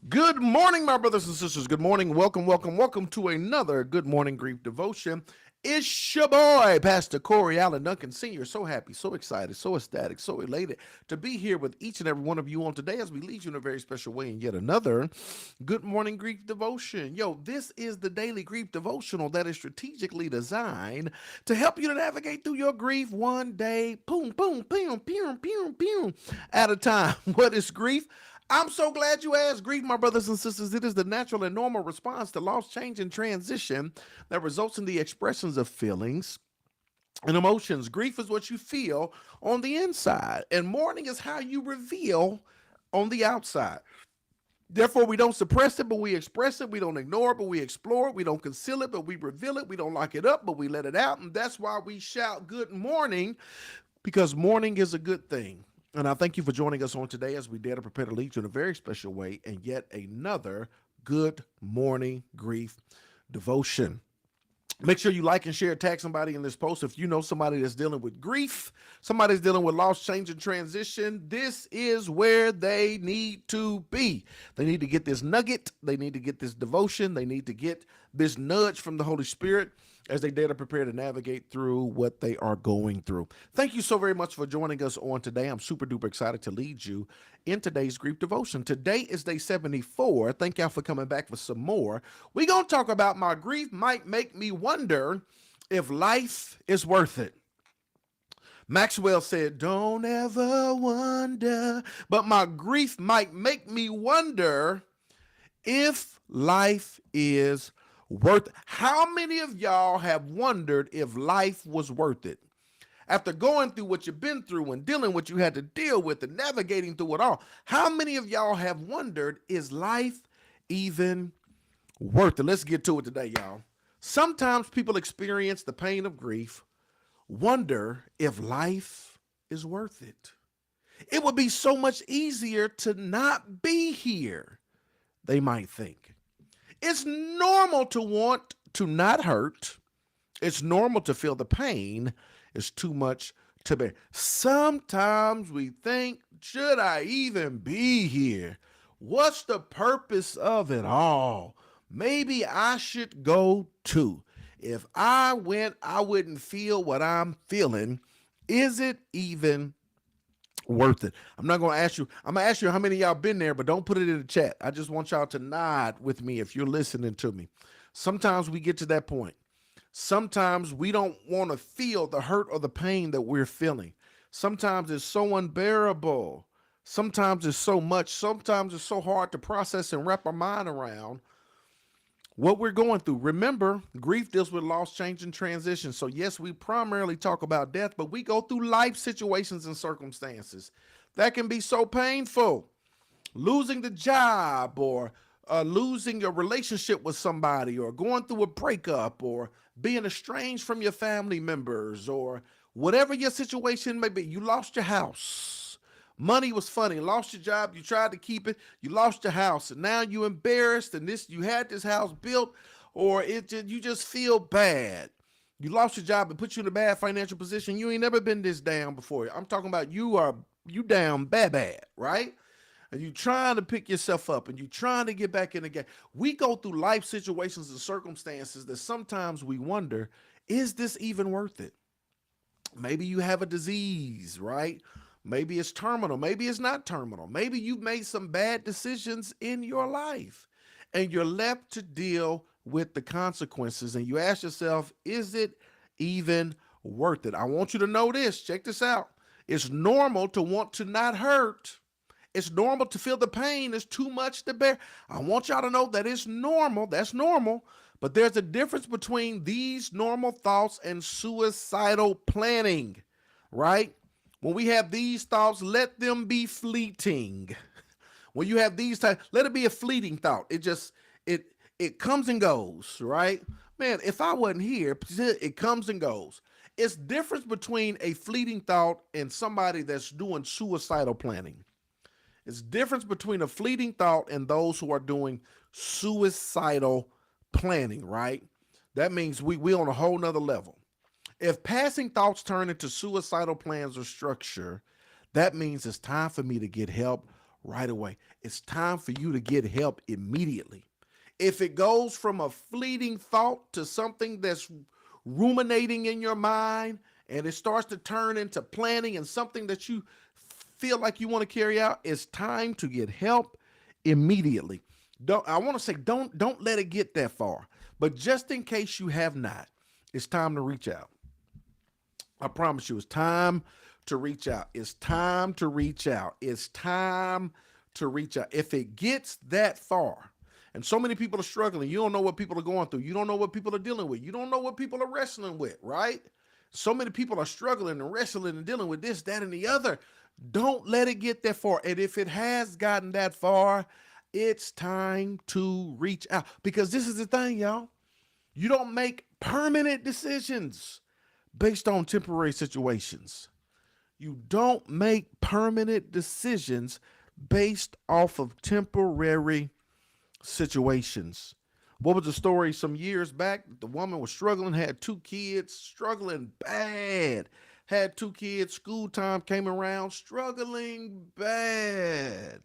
Good morning, my brothers and sisters. Good morning. Welcome to another Good Morning Grief Devotion. It's your boy, Pastor Corey Allen Duncan Sr. So happy, so excited, so ecstatic, so elated to be here with each and every one of you on today as we lead you in a very special way in yet another Good Morning Grief Devotion. Yo, this is the daily grief devotional that is strategically designed to help you to navigate through your grief one day, boom, boom, boom, boom, boom, boom, at a time. What is grief? I'm so glad you asked. Grief, my brothers and sisters, it is the natural and normal response to loss, change, and transition that results in the expressions of feelings and emotions. Grief is what you feel on the inside, and mourning is how you reveal on the outside. Therefore, we don't suppress it, but we express it. We don't ignore it, but we explore it. We don't conceal it, but we reveal it. We don't lock it up, but we let it out. And that's why we shout good morning, because mourning is a good thing. And I thank you for joining us on today as we dare to prepare to lead you in a very special way and yet another Good Morning Grief devotion. Make sure you like and share, tag somebody in this post. If you know somebody that's dealing with grief, somebody's dealing with loss, change, and transition, this is where they need to be. They need to get this nugget. They need to get this devotion. They need to get this nudge from the Holy Spirit as they dare to prepare to navigate through what they are going through. Thank you so very much for joining us on today. I'm super duper excited to lead you in today's grief devotion. Today is day 74. Thank y'all for coming back for some more. We're going to talk about my grief might make me wonder if life is worth it. Maxwell said, don't ever wonder, but my grief might make me wonder if life is worth it. How many of y'all have wondered if life was worth it? After going through what you've been through and dealing with what you had to deal with and navigating through it all, how many of y'all have wondered, is life even worth it? Let's get to it today, y'all. Sometimes people experience the pain of grief, wonder if life is worth it. It would be so much easier to not be here, they might think. It's normal to want to not hurt. It's normal to feel the pain. It's too much to bear. Sometimes we think, should I even be here? What's the purpose of it all? Maybe I should go too. If I went, I wouldn't feel what I'm feeling. Is it even worth it? I'm not going to ask you. I'm going to ask you how many of y'all been there, but don't put it in the chat. I just want y'all to nod with me if you're listening to me. Sometimes we get to that point. Sometimes we don't want to feel the hurt or the pain that we're feeling. Sometimes it's so unbearable. Sometimes it's so much. Sometimes it's so hard to process and wrap our mind around what we're going through. Remember, grief deals with loss, change, and transition. So yes, we primarily talk about death, but we go through life situations and circumstances that can be so painful. Losing the job, or losing your relationship with somebody, or going through a breakup, or being estranged from your family members, or whatever your situation may be. You lost your house. Money was funny. Lost your job. You tried to keep it. You lost your house, and now you embarrassed. And you had this house built, or you just feel bad. You lost your job and put you in a bad financial position. You ain't never been this down before. I'm talking about you down bad, right? And you trying to pick yourself up and you trying to get back in the game. We go through life situations and circumstances that sometimes we wonder, is this even worth it? Maybe you have a disease, right? Maybe it's terminal. Maybe it's not terminal. Maybe you've made some bad decisions in your life and you're left to deal with the consequences. And you ask yourself, is it even worth it? I want you to know this. Check this out. It's normal to want to not hurt. It's normal to feel the pain. It's too much to bear. I want y'all to know that it's normal. That's normal. But there's a difference between these normal thoughts and suicidal planning, right? When we have these thoughts, let them be fleeting. When you have these types, let it be a fleeting thought. It comes and goes, right? Man, if I wasn't here, it comes and goes. It's difference between a fleeting thought and somebody that's doing suicidal planning. It's difference between a fleeting thought and those who are doing suicidal planning, right? That means we on a whole nother level. If passing thoughts turn into suicidal plans or structure, that means it's time for me to get help right away. It's time for you to get help immediately. If it goes from a fleeting thought to something that's ruminating in your mind and it starts to turn into planning and something that you feel like you want to carry out, it's time to get help immediately. I want to say don't let it get that far. But just in case you have not, it's time to reach out. I promise you, it's time to reach out. It's time to reach out. It's time to reach out. If it gets that far, and so many people are struggling, you don't know what people are going through. You don't know what people are dealing with. You don't know what people are wrestling with, right? So many people are struggling and wrestling and dealing with this, that, and the other. Don't let it get that far. And if it has gotten that far, it's time to reach out. Because this is the thing, y'all. You don't make permanent decisions based on temporary situations. You don't make permanent decisions based off of temporary situations. What was the story some years back? The woman was struggling, had two kids, struggling bad. Had two kids, school time came around, struggling bad.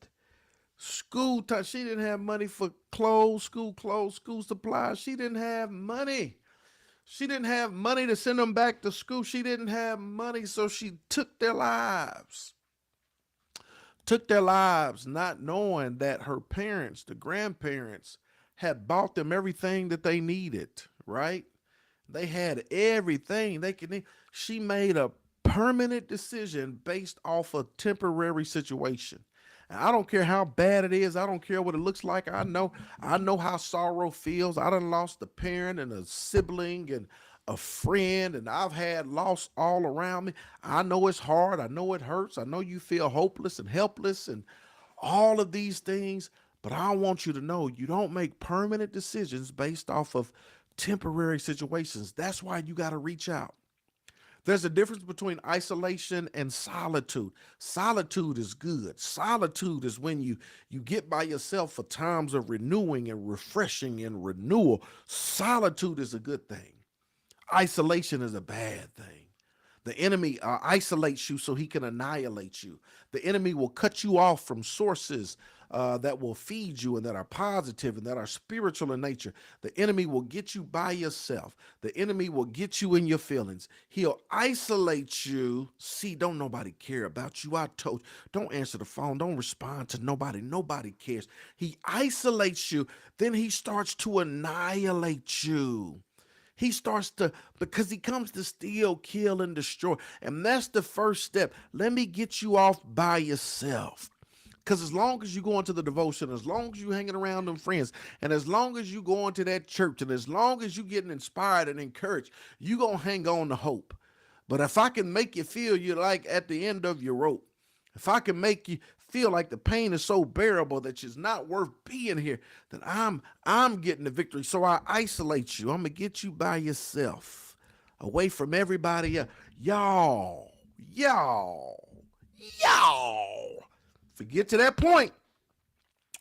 School time, she didn't have money for clothes, school supplies. She didn't have money. She didn't have money to send them back to school. She didn't have money, so she took their lives. Took their lives, not knowing that her parents, the grandparents, had bought them everything that they needed, right? They had everything they could need. She made a permanent decision based off a temporary situation. And I don't care how bad it is. I don't care what it looks like. I know how sorrow feels. I done lost a parent and a sibling and a friend, and I've had loss all around me. I know it's hard. I know it hurts. I know you feel hopeless and helpless and all of these things. But I want you to know you don't make permanent decisions based off of temporary situations. That's why you got to reach out. There's a difference between isolation and solitude. Solitude is good. Solitude is when you get by yourself for times of renewing and refreshing and renewal. Solitude is a good thing. Isolation is a bad thing. The enemy isolates you so he can annihilate you. The enemy will cut you off from sources that will feed you and that are positive and that are spiritual in nature. The enemy will get you by yourself. The enemy will get you in your feelings. He'll isolate you. See, don't nobody care about you. I told you, don't answer the phone. Don't respond to nobody. Nobody cares. He isolates you. Then he starts to annihilate you. He starts to, because he comes to steal, kill, and destroy. And that's the first step. Let me get you off by yourself. Because as long as you go into the devotion, as long as you hanging around them friends, and as long as you go into that church, and as long as you getting inspired and encouraged, you going to hang on to hope. But if I can make you feel you're like at the end of your rope, if I can make you feel like the pain is so bearable that it's not worth being here, then I'm getting the victory. So I isolate you. I'm gonna get you by yourself, away from everybody else. Y'all. If we get to that point,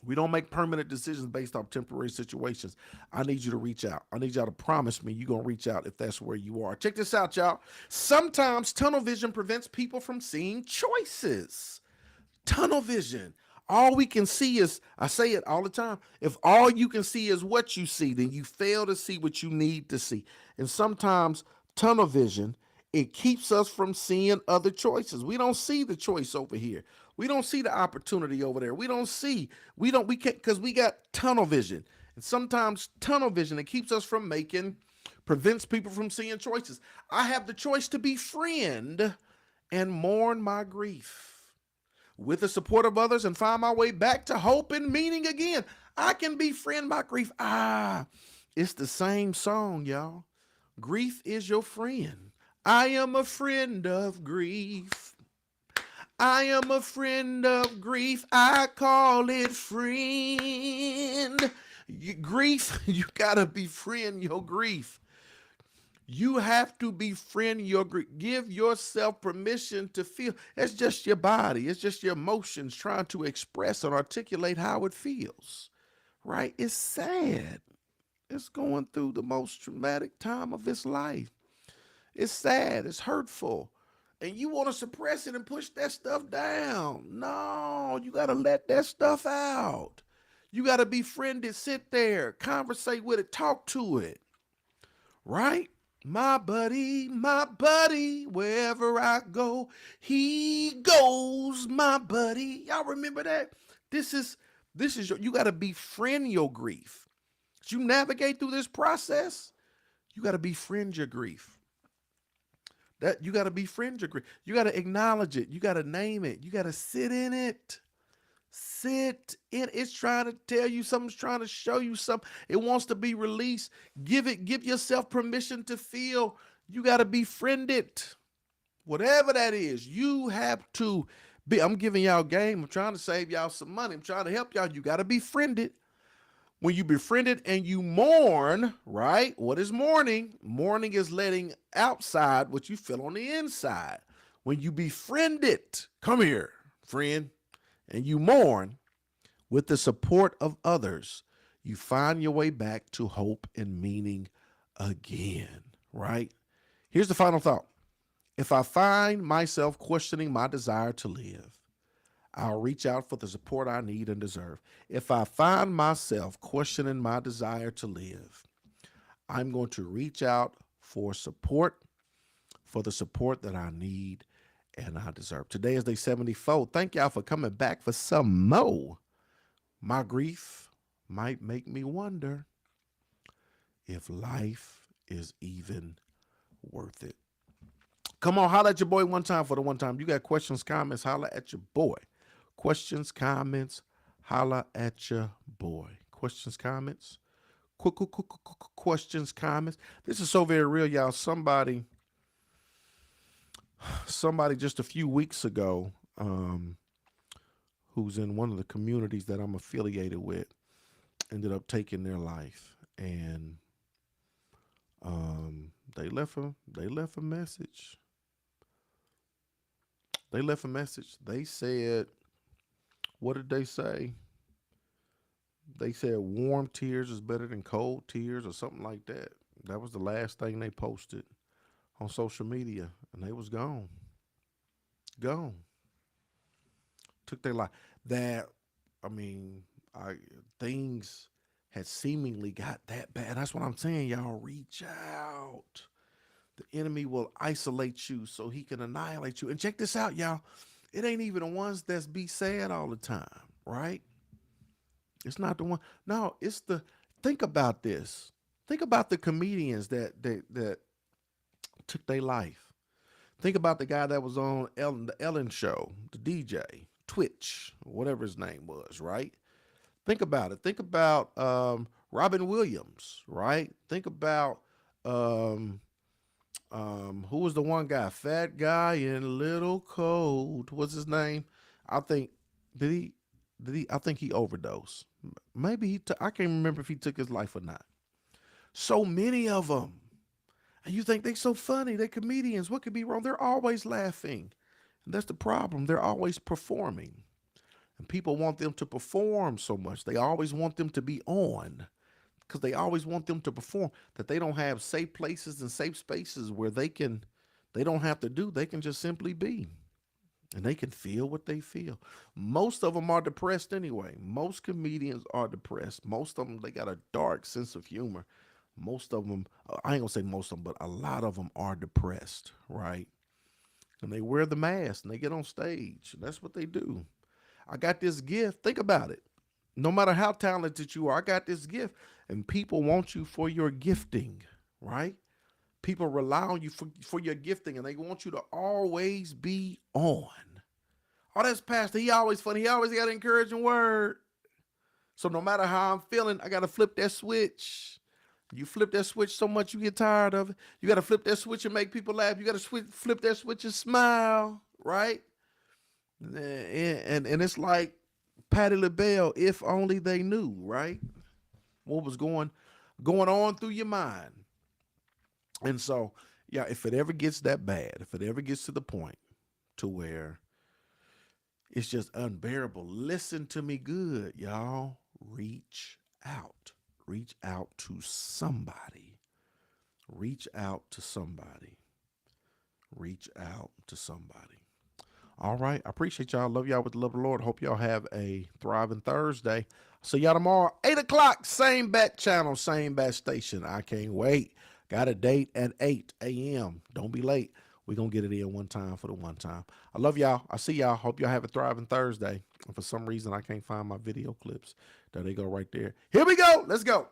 we don't make permanent decisions based off temporary situations. I need you to reach out. I need y'all to promise me you're going to reach out if that's where you are. Check this out, y'all. Sometimes tunnel vision prevents people from seeing choices. Tunnel vision. All we can see is, I say it all the time, if all you can see is what you see, then you fail to see what you need to see. And sometimes tunnel vision, it keeps us from seeing other choices. We don't see the choice over here. We don't see the opportunity over there. We can't, because we got tunnel vision. And sometimes tunnel vision, it keeps us from prevents people from seeing choices. I have the choice to befriend and mourn my grief with the support of others and find my way back to hope and meaning again. I can befriend my grief. It's the same song, y'all. Grief is your friend. I am a friend of grief. I am a friend of grief. I call it friend. Grief, you gotta befriend your grief. You have to befriend your grief. Give yourself permission to feel. It's just your body. It's just your emotions trying to express and articulate how it feels, right? It's sad. It's going through the most traumatic time of its life. It's sad. It's hurtful. and you want to suppress it and push that stuff down. No, you got to let that stuff out. You got to befriend it, sit there, conversate with it, talk to it, right? My buddy, wherever I go, he goes, my buddy. Y'all remember that? This is you got to befriend your grief. As you navigate through this process, you got to befriend your grief. That you got to befriend your grief. You got to acknowledge it. You got to name it. You got to sit in it. Sit in it. It's trying to tell you something. It's trying to show you something. It wants to be released. Give yourself permission to feel. You got to befriend it. Whatever that is, you have to be. I'm giving y'all game. I'm trying to save y'all some money. I'm trying to help y'all. You got to befriend it. When you befriend it and you mourn, right? What is mourning? Mourning is letting outside what you feel on the inside. When you befriend it, come here, friend, and you mourn with the support of others, you find your way back to hope and meaning again, right? Here's the final thought. If I find myself questioning my desire to live, I'll reach out for the support I need and deserve. If I find myself questioning my desire to live, I'm going to reach out for the support that I need and I deserve. Today is day 74. Thank y'all for coming back for some more. My grief might make me wonder if life is even worth it. Come on, holla at your boy one time for the one time. You got questions, comments, holla at your boy. Questions, comments, holla at your boy. Questions, comments, questions, comments. This is so very real, y'all. Somebody just a few weeks ago, who's in one of the communities that I'm affiliated with, ended up taking their life, and they left a message. They left a message. They said, what did they say? They said warm tears is better than cold tears or something like that. That was the last thing they posted on social media, and they was gone. Gone. Took their life. That, I mean, things had seemingly got that bad. That's what I'm saying, y'all. Reach out. The enemy will isolate you so he can annihilate you. And check this out, y'all. It ain't even the ones that's be sad all the time, right? It's not the one. No, it's the. Think about this. Think about the comedians that took their life. Think about the guy that was on the Ellen show, the DJ, Twitch, whatever his name was, right? Think about it. Think about Robin Williams, right? Think about who was the one guy, fat guy in Little Cold? What's his name? I think did he I think he overdosed. Maybe I can't remember if he took his life or not. So many of them. And you think they're so funny. They're comedians. What could be wrong? They're always laughing. And that's the problem. They're always performing. And people want them to perform so much. They always want them to be on because they always want them to perform, that they don't have safe places and safe spaces where they don't have to they can just simply be. And they can feel what they feel. Most of them are depressed anyway. Most comedians are depressed. Most of them, they got a dark sense of humor. Most of them, I ain't gonna say most of them, but a lot of them are depressed, right? And they wear the mask and they get on stage. That's what they do. I got this gift. Think about it. No matter how talented you are, I got this gift. And people want you for your gifting, right? People rely on you for your gifting, and they want you to always be on. Oh, that's Pastor. He always funny. He always got an encouraging word. So no matter how I'm feeling, I got to flip that switch. You flip that switch so much you get tired of it. You got to flip that switch and make people laugh. You got to flip that switch and smile, right? And it's like Patti LaBelle, if only they knew, right? What was going on through your mind. And so, yeah, if it ever gets that bad, if it ever gets to the point to where it's just unbearable, listen to me good, y'all. Reach out. Reach out to somebody. Reach out to somebody. reach out to somebody. All right. I appreciate y'all. Love y'all with the love of the Lord. Hope y'all have a thriving Thursday. See y'all tomorrow, 8 o'clock, same bat channel, same bat station. I can't wait. Got a date at 8 a.m. Don't be late. We're going to get it in one time for the one time. I love y'all. I see y'all. Hope y'all have a thriving Thursday. And for some reason, I can't find my video clips. There they go right there. Here we go. Let's go.